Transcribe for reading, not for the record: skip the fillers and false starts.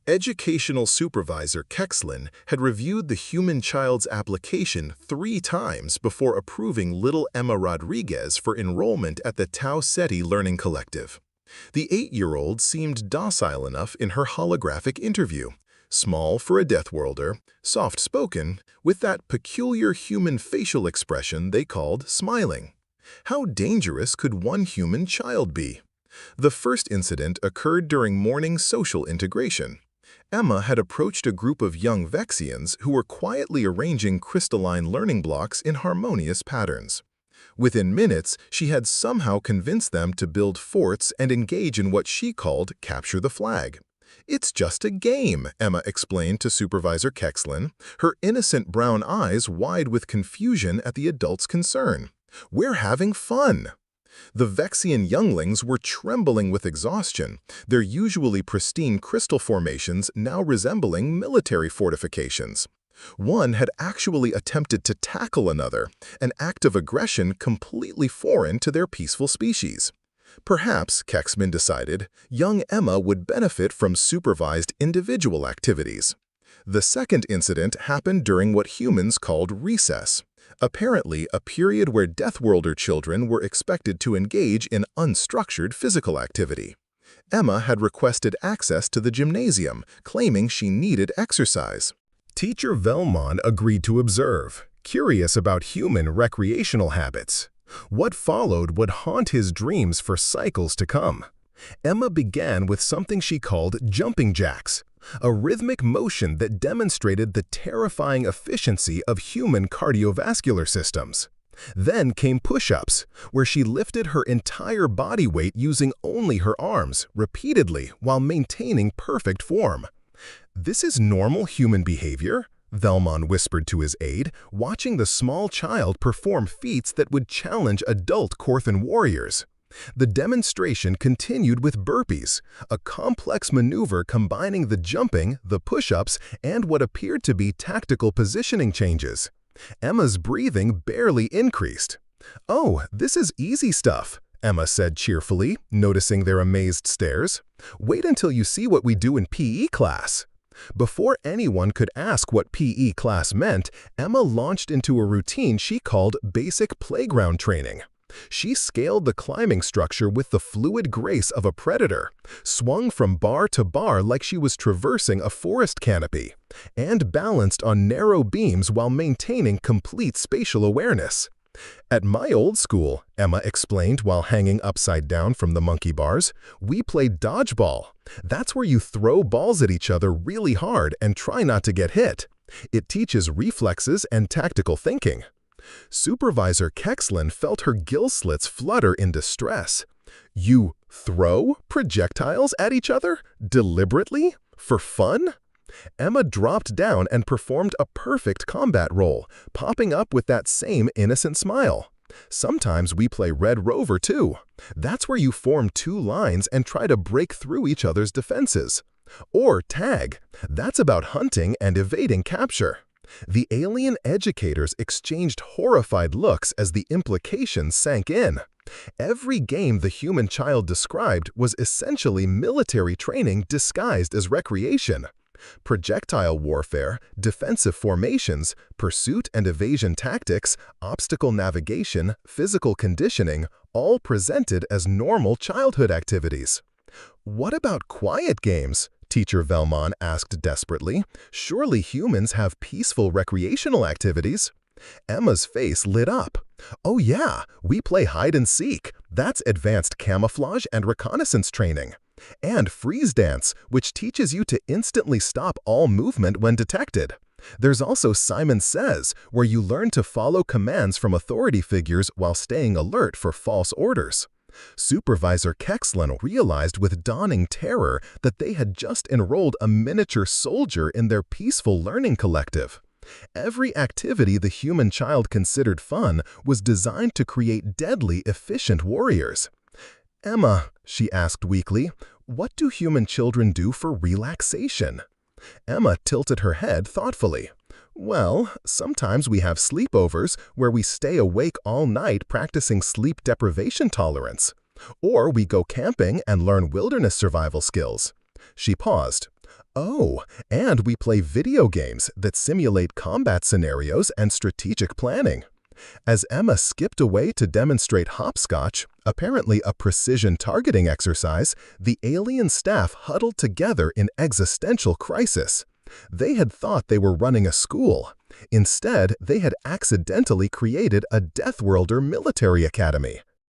Educational supervisor Kexlin had reviewed the human child's application 3 times before approving little Emma Rodriguez for enrollment at the Tau Ceti Learning Collective. The 8-year-old seemed docile enough in her holographic interview, small for a Deathworlder, soft-spoken, with that peculiar human facial expression they called smiling. How dangerous could one human child be? The first incident occurred during morning social integration. Emma had approached a group of young Vexians who were quietly arranging crystalline learning blocks in harmonious patterns. Within minutes, she had somehow convinced them to build forts and engage in what she called capture the flag. "It's just a game," Emma explained to Supervisor Kexlin, her innocent brown eyes wide with confusion at the adult's concern. "We're having fun." The Vexian younglings were trembling with exhaustion, their usually pristine crystal formations now resembling military fortifications. One had actually attempted to tackle another, an act of aggression completely foreign to their peaceful species. Perhaps, Kexman decided, young Emma would benefit from supervised individual activities. The second incident happened during what humans called recess, apparently a period where Deathworlder children were expected to engage in unstructured physical activity. Emma had requested access to the gymnasium, claiming she needed exercise. Teacher Velmon agreed to observe, curious about human recreational habits. What followed would haunt his dreams for cycles to come. Emma began with something she called jumping jacks, a rhythmic motion that demonstrated the terrifying efficiency of human cardiovascular systems. Then came push-ups, where she lifted her entire body weight using only her arms, repeatedly, while maintaining perfect form. "This is normal human behavior?" Velmon whispered to his aide, watching the small child perform feats that would challenge adult Korthan warriors. The demonstration continued with burpees, a complex maneuver combining the jumping, the push-ups, and what appeared to be tactical positioning changes. Emma's breathing barely increased. "Oh, this is easy stuff," Emma said cheerfully, noticing their amazed stares. "Wait until you see what we do in PE class." Before anyone could ask what PE class meant, Emma launched into a routine she called basic playground training. She scaled the climbing structure with the fluid grace of a predator, swung from bar to bar like she was traversing a forest canopy, and balanced on narrow beams while maintaining complete spatial awareness. "At my old school," Emma explained while hanging upside down from the monkey bars, "we played dodgeball. That's where you throw balls at each other really hard and try not to get hit. It teaches reflexes and tactical thinking." Supervisor Kexlin felt her gill slits flutter in distress. "You throw projectiles at each other? Deliberately? For fun?" Emma dropped down and performed a perfect combat role, popping up with that same innocent smile. "Sometimes we play Red Rover too. That's where you form 2 lines and try to break through each other's defenses. Or tag. That's about hunting and evading capture." The alien educators exchanged horrified looks as the implications sank in. Every game the human child described was essentially military training disguised as recreation. Projectile warfare, defensive formations, pursuit and evasion tactics, obstacle navigation, physical conditioning, all presented as normal childhood activities. "What about quiet games?" Teacher Velmon asked desperately. "Surely humans have peaceful recreational activities?" Emma's face lit up. "Oh yeah, we play hide and seek. That's advanced camouflage and reconnaissance training. And freeze dance, which teaches you to instantly stop all movement when detected. There's also Simon Says, where you learn to follow commands from authority figures while staying alert for false orders." Supervisor Kexlin realized with dawning terror that they had just enrolled a miniature soldier in their peaceful learning collective. Every activity the human child considered fun was designed to create deadly efficient warriors. "Emma," she asked weakly, "what do human children do for relaxation?" Emma tilted her head thoughtfully. "Well, sometimes we have sleepovers where we stay awake all night practicing sleep deprivation tolerance. Or we go camping and learn wilderness survival skills." She paused. Oh, and we play video games that simulate combat scenarios and strategic planning. As Emma skipped away to demonstrate hopscotch, apparently a precision targeting exercise, the alien staff huddled together in existential crisis. They had thought they were running a school. Instead, they had accidentally created a Deathworlder military academy.